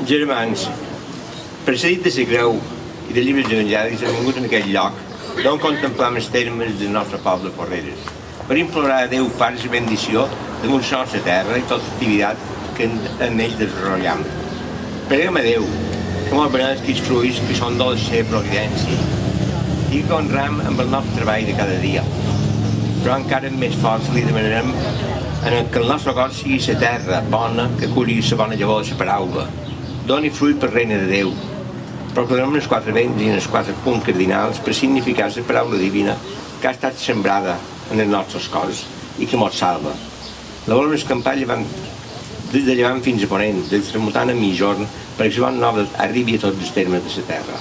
Germans, precedit de la creu i de llibres evangelis, hem vingut en aquest lloc d'on contemplem els termes del nostre poble Porreres, per implorar a Déu Pare la bendició damunt la nostra terra i tota l'activitat que en ell desenvolupem. Preguem a Déu que mos beneeix aquests fruits que són de la seva providència i que honrem amb el nostre treball de cada dia. Però encara amb més força li demanarem que el nostre cor sigui la terra bona que aculli la bona llavor de la paraula. Doni fruit per reina de Déu. Proclamem els 4 vents i els 4 punts cardinals per significar la paraula divina que ha estat sembrada en els nostres cors i que mos salva. La volem escampar des de llevant fins a ponent, des de tramuntana a mitjorn, perquè la bona nova arribi a tots els termes de la terra.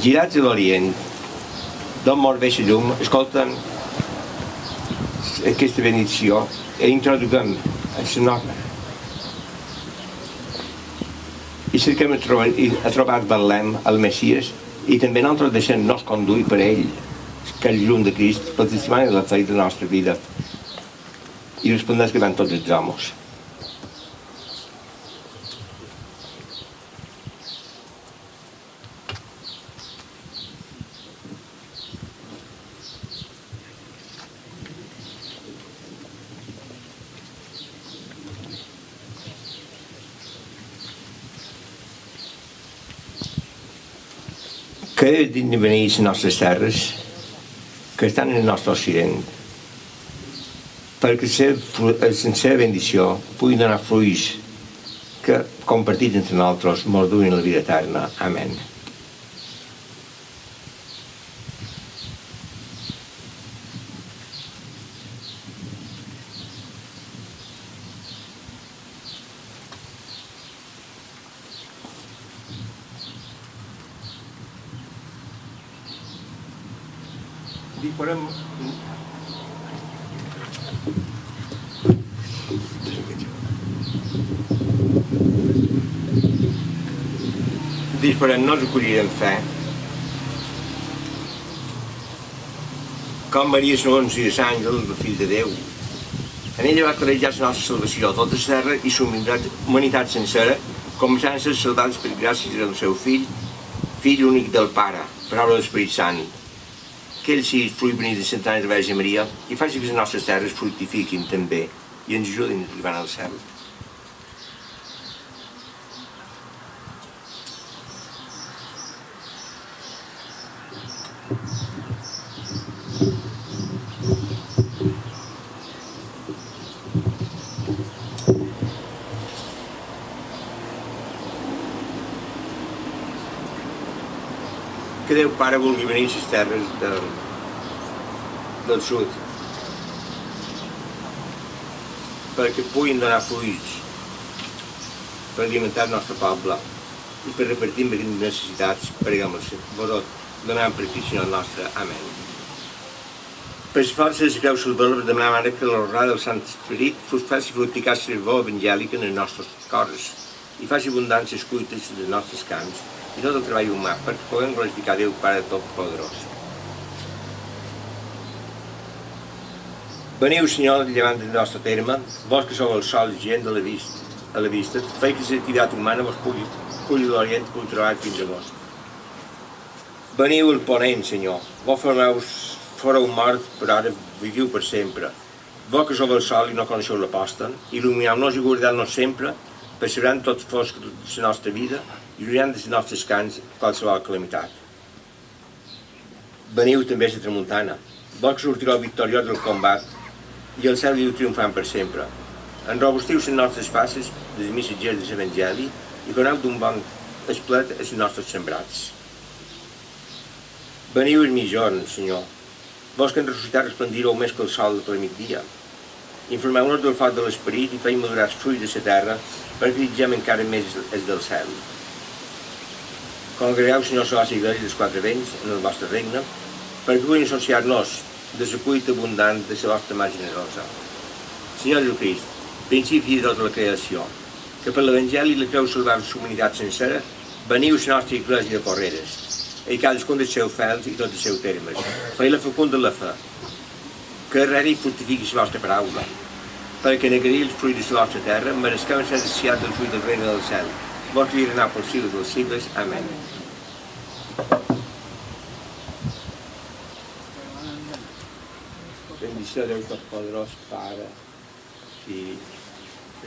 Girats a l'Orient, d'on mos ve la llum, escolten aquesta benedicció i introducem a la nostra i cerquem a trobar Betlem, el Messies, i també nosaltres deixem-nos conduir per ell, que és llum de Crist, pel testimoni de la fe de la nostra vida, i respondeix que van tots els homes. Que és digne venir a les nostres terres, que estan en el nostre occident, perquè la seva bendició pugui donar fruits que, compartits entre nosaltres, mos duin la vida eterna. Amén. Disparant no ens acollirem fe. Com Maria segons i l'àngel, el fill de Déu. En ella va treballar la nostra salvació, tota la terra i la humanitat sencera, començant a ser salvats per gràcies del seu fill, fill únic del Pare, paraula de l'Esperit Sant. Que ell sigui fruit venit de centenars de Verge Maria i faci que les nostres terres fructifiquin també i ens ajudin a arribar al cel. Que Déu Pare vulgui venir a les terres del sud perquè puguin donar fruits per alimentar el nostre poble i per repartir amb les necessitats, preguem-los, donant per Cristo el nostre. Amén. Per les forces de la creu salvadora demanem ara que l'honrada del Sant Esperit faci fructificar la fervor evangèlica en els nostres cors i faci abundants les cuites dels nostres camps i tot el treball humà, perquè puguem glorificar Déu Pare Totpoderós. Veniu, Senyor, llevant del nostre terme, vos que sou el sol gent a la vista, feu que l'activitat humana vos pugui l'orient que ho trobar fins a vos. Veniu el ponent, Senyor, vos fareu mort, però ara viviu per sempre. Vos que sou el sol i no coneixeu la posta, il·lumineu-nos i guardeu-nos sempre, perseverant tot fosc de la nostra vida i lluitant dels nostres cants qualsevol calamitat. Veniu també a la tramuntana, vos que sortireu victoriós del combat i el cel viu triomfant per sempre. Enrobustiu les nostres passes dels missatgers de l'Evangeli i doneu d'un bon esplet als nostres sembrats. Veniu al mitjorn, Senyor, vos que en ressuscitat resplendireu més que el sol del migdia. Informeu-nos del foc de l'esperit i feu madurar els fruits de la terra perquè dirigem encara més els del cel. Congregueu, Senyor, la vostra Iglesia dels 4 vents en el vostre regne perquè puguin associar-nos de la cuita abundant de la vostra mà generosa. Senyor Jesucrist, principi de tota la creació, que per l'Evangeli la creu salvar la humanitat sencera, veniu a la nostra Iglesia de Porreres, i cadascun dels seus fels i tots els seus termes. Feu la fecunda de la fe, que arreri i fructifiqui la vostra paraula, perquè negaria els fruits de la nostra terra, meresquem ser desfiats del fruit del regne del cel. Vos li anar pels sigles dels sigles. Amén. Bendició de Déu Totpoderós, Pare, Fill,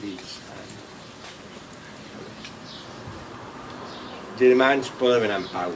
Espírit Sant. Germans, podem anar en pau.